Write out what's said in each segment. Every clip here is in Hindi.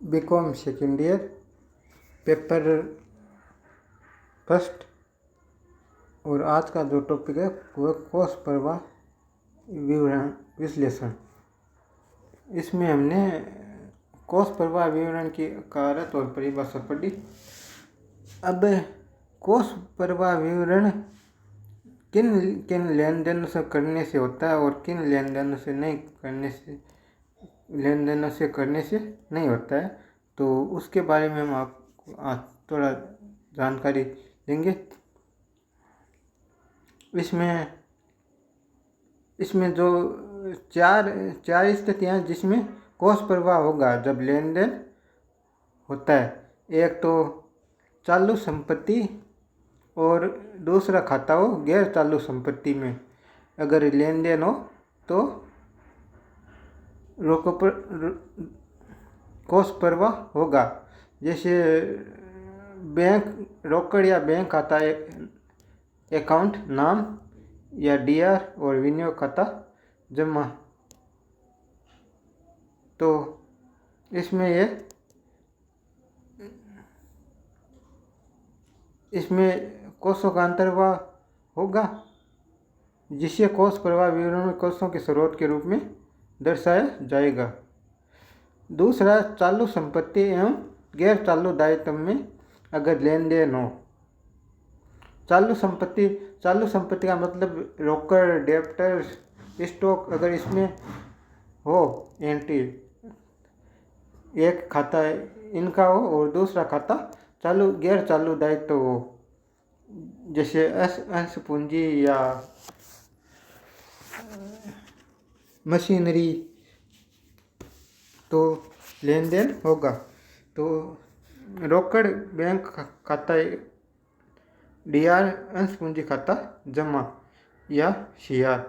BCom second year, paper first. और आज का जो टॉपिक है वह कोश प्रवाह विवरण विश्लेषण। इसमें हमने कोश प्रवाह विवरण की कारक और परिभाषा पढ़ी। अब कोश प्रवाह विवरण किन किन लेन देन से करने से होता है और किन लेन देन से करने से नहीं होता है, तो उसके बारे में हम आपको आज थोड़ा जानकारी देंगे। इसमें जो चार स्थितियाँ जिसमें कोश प्रवाह होगा जब लेन देन होता है। एक तो चालू संपत्ति और दूसरा खाता हो गैर चालू संपत्ति में अगर लेन देन हो तो कोश प्रवाह होगा। जैसे बैंक रोकड़ या बैंक खाता अकाउंट नाम या डीआर और विनियोग खाता जमा। तो इसमें कोशों का अंतर्वाह होगा जिसे कोश प्रवाह विवरण में कोशों के स्रोत के रूप में दर्शाया जाएगा। दूसरा चालू संपत्ति एवं गैर चालू दायित्व में अगर लेन देन हो। चालू संपत्ति का मतलब रोकड़, डेप्टर, स्टॉक अगर इसमें हो एंट्री, एक खाता इनका हो और दूसरा खाता चालू गैर चालू दायित्व हो, जैसे अंश पूंजी या मशीनरी, तो लेन देन होगा। तो रोकड़ बैंक खाता डीआर अंश पूंजी खाता जमा या सीआर,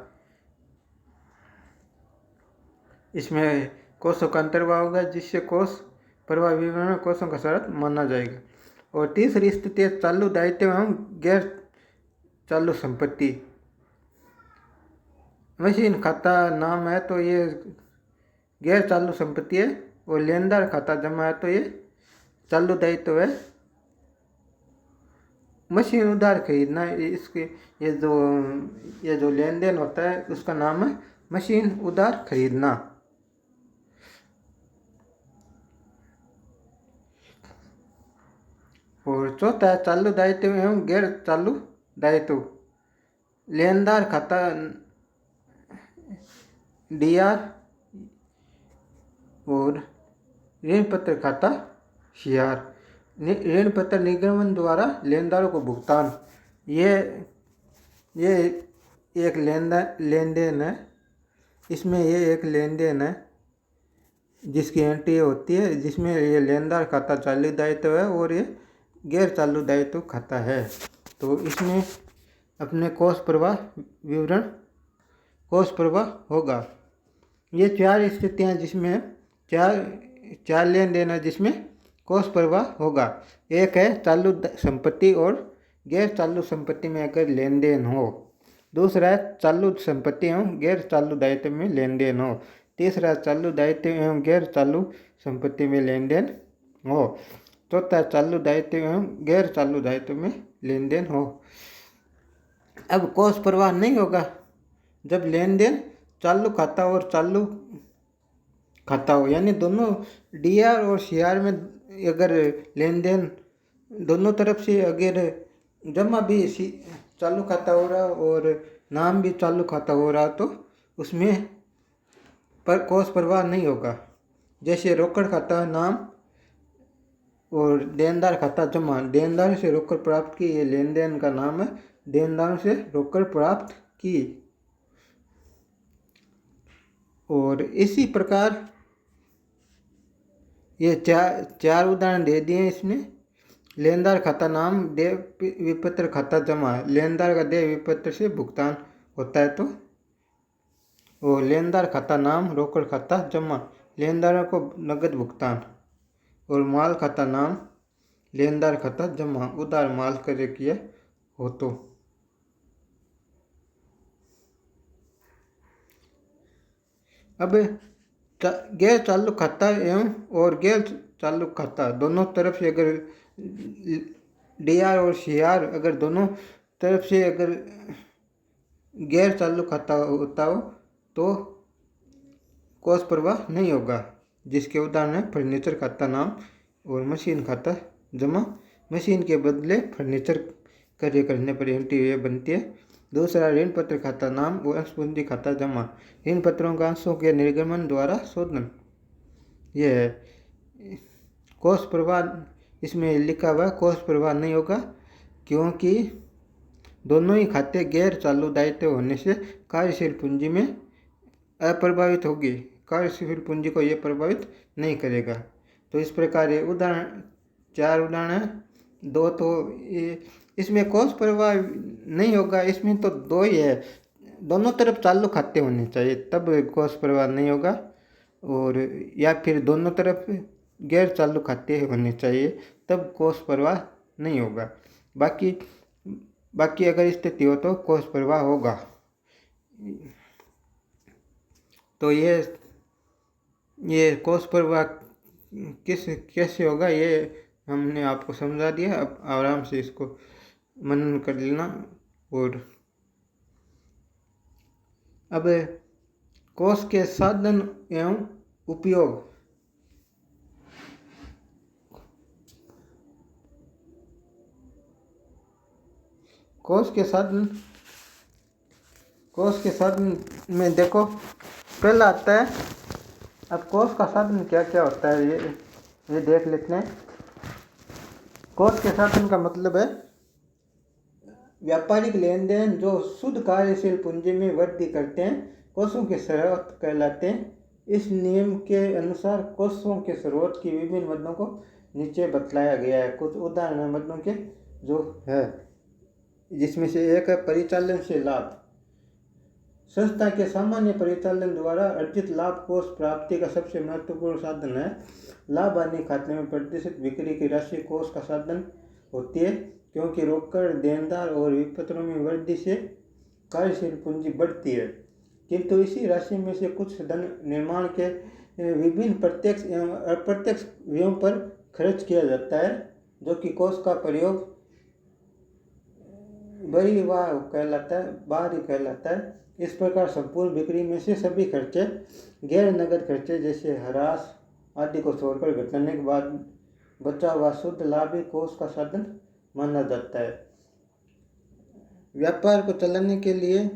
इसमें कोशों का अंतर्वाह होगा जिससे कोश प्रवाह विवरण में कोशों का शर्त माना जाएगा। और तीसरी स्थिति है चालू दायित्व एवं गैर चालू संपत्ति। मशीन खाता नाम है तो ये गैर चालू संपत्ति है और लेनदार खाता जमा है तो ये चालू दायित्व है। मशीन उधार खरीदना, इसके ये जो लेन देन होता है उसका नाम है मशीन उधार खरीदना। और चौथा है चालू दायित्व एवं गैर चालू दायित्व। लेनदार खाता डीआर और ऋण पत्र खाता सीआर। ऋण पत्र निगमन द्वारा लेनदारों को भुगतान, ये एक लेन देन है। इसमें ये एक लेन देन है जिसकी एंट्री होती है जिसमें ये लेनदार खाता चालू दायित्व है और ये गैर चालू दायित्व खाता है। तो इसमें अपने कोश प्रवाह होगा। ये चार स्थितियाँ जिसमें चार लेन देन है जिसमें कोश प्रवाह होगा। एक है चालू संपत्ति और गैर चालू संपत्ति में अगर लेन देन हो। दूसरा है चालू संपत्ति एवं गैर चालू दायित्व में लेन देन हो। तीसरा चालू दायित्व एवं गैर चालू संपत्ति में लेन देन हो। चौथा चालू दायित्व एवं गैर चालू दायित्व में लेन देन हो। अब कोश प्रवाह नहीं होगा जब लेन देन चालू खाता और चालू खाता हो, यानी दोनों डीआर और सीआर में अगर लेन देन दोनों तरफ से अगर जमा भी चालू खाता हो रहा और नाम भी चालू खाता हो रहा तो उसमें पर कोश प्रवाह नहीं होगा। जैसे रोकड़ खाता नाम और देनदार खाता जमा। देनदार से रोकड़ प्राप्त की, ये लेन देन का नाम है। देनदार से रोकड़ प्राप्त की। और इसी प्रकार ये चार उदाहरण दे दिए इसमें। लेनदार खाता नाम, देय विपत्र खाता जमा। लेनदार का देय विपत्र से भुगतान होता है तो। और लेनदार खाता नाम, रोकड़ खाता जमा, लेनदारों को नगद भुगतान। और माल खाता नाम, लेनदार खाता जमा, उधार माल क्रय किया हो तो। अब गैर चालू खाता एवं और गैर चालू खाता दोनों तरफ से अगर डीआर और सीआर अगर दोनों तरफ से अगर गैर चालू खाता होता हो तो कोष प्रवाह नहीं होगा, जिसके उदाहरण है फर्नीचर खाता नाम और मशीन खाता जमा। मशीन के बदले फर्नीचर कार्य करने पर एनटीए बनती है। दूसरा ऋण पत्र खाता नाम और अंशपूंजी खाता जमा। ऋण पत्रों का अंशों के निर्गमन द्वारा शोधन। यह है कोष प्रवाह, इसमें लिखा हुआ कोष प्रवाह नहीं होगा क्योंकि दोनों ही खाते गैर चालू दायित्व होने से कार्यशील पूंजी में अप्रभावित होगी। कार्यशील पूंजी को यह प्रभावित नहीं करेगा। तो इस प्रकार ये उदाहरण 4 उदाहरण है। 2 तो इसमें कोष प्रवाह नहीं होगा, इसमें तो 2 ही है। दोनों तरफ चालू खाते होने चाहिए तब कोष प्रवाह नहीं होगा, और या फिर दोनों तरफ गैर चालू खाते होने चाहिए तब कोष प्रवाह नहीं होगा। बाकी अगर स्थिति हो तो कोष प्रवाह होगा। तो ये कोष प्रवाह कैसे होगा ये हमने आपको समझा दिया। अब आराम से इसको मनन कर लेना। और अब कोष के साधन एवं उपयोग। कोष के साधन में देखो पहला आता है। अब कोष का साधन क्या क्या होता है ये देख लेते हैं। कोष के साधन का मतलब है व्यापारिक लेन देन जो शुद्ध कार्यशील पूंजी में वृद्धि करते हैं, कोषों के स्रोत कहलाते हैं। इस नियम के अनुसार कोषों के स्रोत की विभिन्न मदों को नीचे बतलाया गया है। कुछ उदाहरण मदों के जो है, जिसमें से एक है परिचालन से लाभ। संस्था के सामान्य परिचालन द्वारा अर्जित लाभ कोष प्राप्ति का सबसे महत्वपूर्ण साधन है। लाभ हानि खाते में प्रतिशत बिक्री की राशि कोष का साधन होती है, क्योंकि रोकड़, देनदार और विपत्रों में वृद्धि से कार्यशील पूंजी बढ़ती है, किंतु इसी राशि में से कुछ धन निर्माण के विभिन्न प्रत्यक्ष एवं अप्रत्यक्ष व्ययों पर खर्च किया जाता है, जो कि कोष का प्रयोग बहिर्वाह कहलाता है। इस प्रकार संपूर्ण बिक्री में से सभी खर्चे, गैर नगद खर्चे जैसे ह्रास आदि को छोड़कर घटाने के बाद बचा हुआ शुद्ध लाभ ही कोष का साधन माना जाता है। व्यापार को चलाने के लिए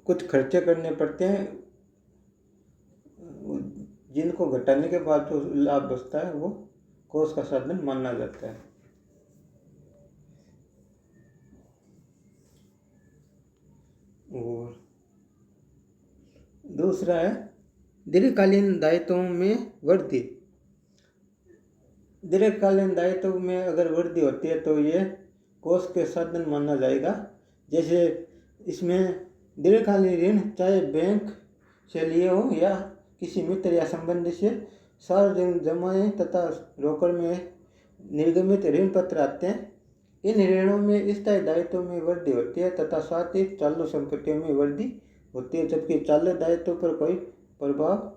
कुछ खर्चे करने पड़ते हैं, जिनको घटाने के बाद जो लाभ बचता है वो कोष का साधन माना जाता है। और दूसरा है दीर्घकालीन दायित्वों में वृद्धि। दीर्घकालीन दायित्व में अगर वृद्धि होती है तो ये कोष के साधन माना जाएगा। जैसे इसमें दीर्घकालीन ऋण चाहे बैंक से लिए हो या किसी मित्र या संबंधी से सार्वजनिक जमाएं तथा रोकड़ में निर्गमित ऋण पत्र आते हैं। इन ऋणों में स्थायी दायित्व में वृद्धि होती है तथा साथ ही चालू संपत्तियों में वृद्धि होती है, जबकि चालू दायित्व पर कोई प्रभाव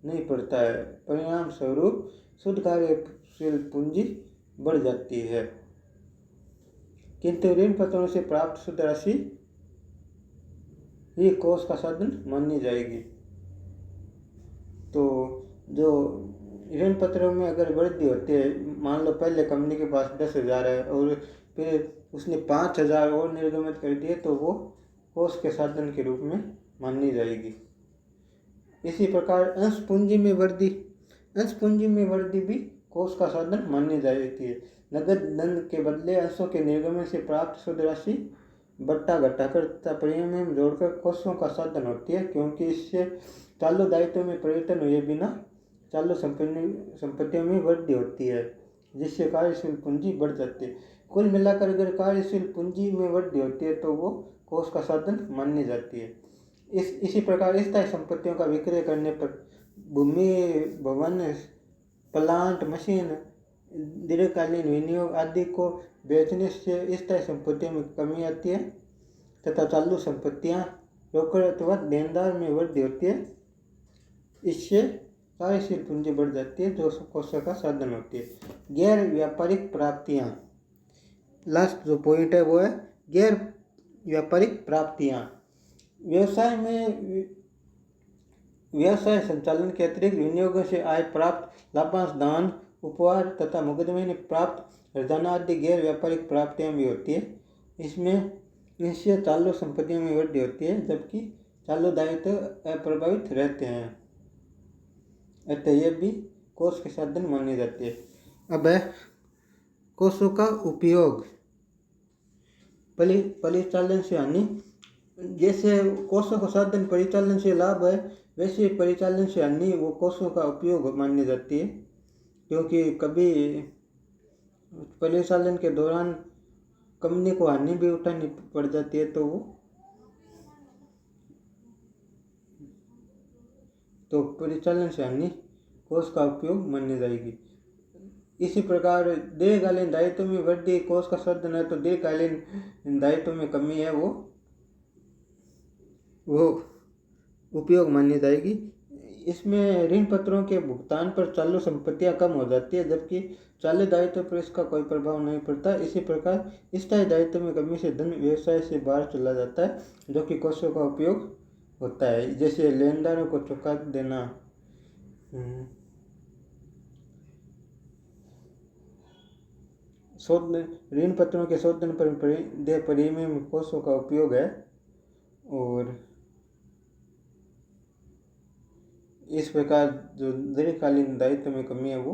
नहीं पड़ता है। परिणाम स्वरूप शुद्ध कार्यशील पूंजी बढ़ जाती है, किंतु ऋण पत्रों से प्राप्त शुद्ध राशि ही कोष का साधन मानी जाएगी। तो जो ऋण पत्रों में अगर वृद्धि होती है, मान लो पहले कंपनी के पास 10,000 है और फिर उसने 5,000 और निर्गमित कर दिए तो वो कोष के साधन के रूप में मानी जाएगी। इसी प्रकार अंश पूंजी में वृद्धि भी कोष का साधन मानी जाती है। नगद धन के बदले अंशों के निर्गमन से प्राप्त शुद्ध राशि बट्टा घटाकर तथा प्रीमियम में जोड़कर कोषों का साधन होती है, क्योंकि इससे चालू दायित्व में परिवर्तन हुए बिना चालू संपत्तियों में वृद्धि होती है, जिससे कार्यशील पूंजी बढ़ जाती है। कुल मिलाकर अगर कार्यशील पूंजी में वृद्धि होती है तो वो कोष का साधन मानी जाती है। इसी प्रकार स्थायी संपत्तियों का विक्रय करने पर भूमि, भवन, प्लांट, मशीन, दीर्घकालीन विनियोग आदि को बेचने से स्थायी संपत्तियों में कमी आती है तथा चालू संपत्तियां, रोकड़ अथवा देनदार में वृद्धि होती है। इससे कार्यशील पूंजी बढ़ जाती है, जो कोषों का साधन होती है। गैर व्यापारिक प्राप्तियां, लास्ट जो पॉइंट है वो है गैर व्यापारिक प्राप्तियां। व्यवसाय में व्यवसाय संचालन के अतिरिक्त विनियोगों से आय प्राप्त, लाभांश, दान, उपहार तथा मुकदमे में प्राप्त हर्जाना आदि गैर व्यापारिक प्राप्तियां भी होती है। इससे चालू संपत्तियों में वृद्धि होती है, जबकि चालू दायित्व अप्रभावित रहते हैं। अतः यह भी कोष के साधन माने जाते हैं। अब है कोषों का उपयोग। परिचालन से हानि, जैसे कोषों का साधन परिचालन से लाभ है, वैसे परिचालन से हानि वो कोषों का उपयोग मानी जाती है, क्योंकि कभी परिचालन के दौरान कंपनी को हानि भी उठानी पड़ जाती है, तो परिचालन से हानि कोष का उपयोग मानी जाएगी। इसी प्रकार दीर्घकालीन दायित्व में वृद्धि कोष का साधन है, तो दीर्घकालीन दायित्व में कमी है वो उपयोग मानी जाएगी। इसमें ऋण पत्रों के भुगतान पर चालू संपत्तियां कम हो जाती है, जबकि चालू दायित्व पर इसका कोई प्रभाव नहीं पड़ता। इसी प्रकार स्थायी दायित्व में कमी से धन व्यवसाय से बाहर चला जाता है, जो कि कोषों का उपयोग होता है, जैसे लेनदारों को चुका देना। ऋण पत्रों के शोधन पर देय प्रीमियम कोषों का उपयोग है, और इस प्रकार जो दीर्घकालीन दायित्व में कमी है वो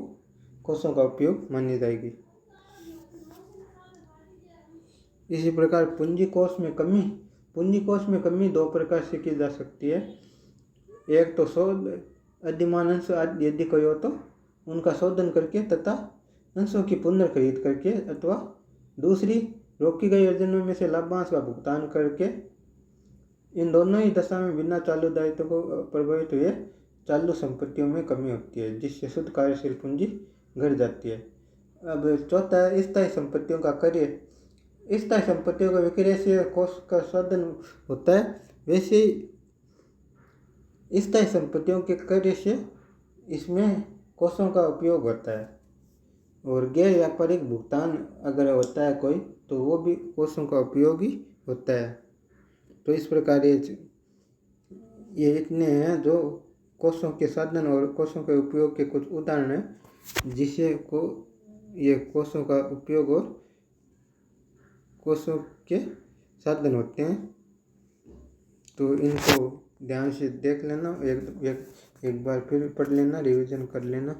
कोषों का उपयोग मानी जाएगी। इसी प्रकार पूंजी कोष में कमी दो प्रकार से की जा सकती है। एक तो शोध अधिमान अंश यदि कोई हो तो उनका शोधन करके तथा अंशों की पुनः खरीद करके, अथवा दूसरी रोकी गई योजनाओं में से लाभांश का भुगतान करके। इन दोनों ही दशा में बिना चालू दायित्व को प्रभावित हुए चालू संपत्तियों में कमी होती है, जिससे शुद्ध कार्यशील पूंजी घट जाती है। अब चौथा है स्थायी संपत्तियों का क्रय। स्थायी संपत्तियों का विक्रय से कोष का साधन होता है, वैसे स्थायी संपत्तियों के क्रय से इसमें कोषों का उपयोग होता है। और गैर व्यापारिक भुगतान अगर होता है कोई, तो वो भी कोषों का उपयोग ही होता है। तो इस प्रकार ये इतने हैं जो कोषों के साधन और कोषों के उपयोग के कुछ उदाहरण हैं, जिससे ये कोषों का उपयोग और कोषों के साधन होते हैं। तो इनको ध्यान से देख लेना, एक बार फिर पढ़ लेना, रिवीजन कर लेना।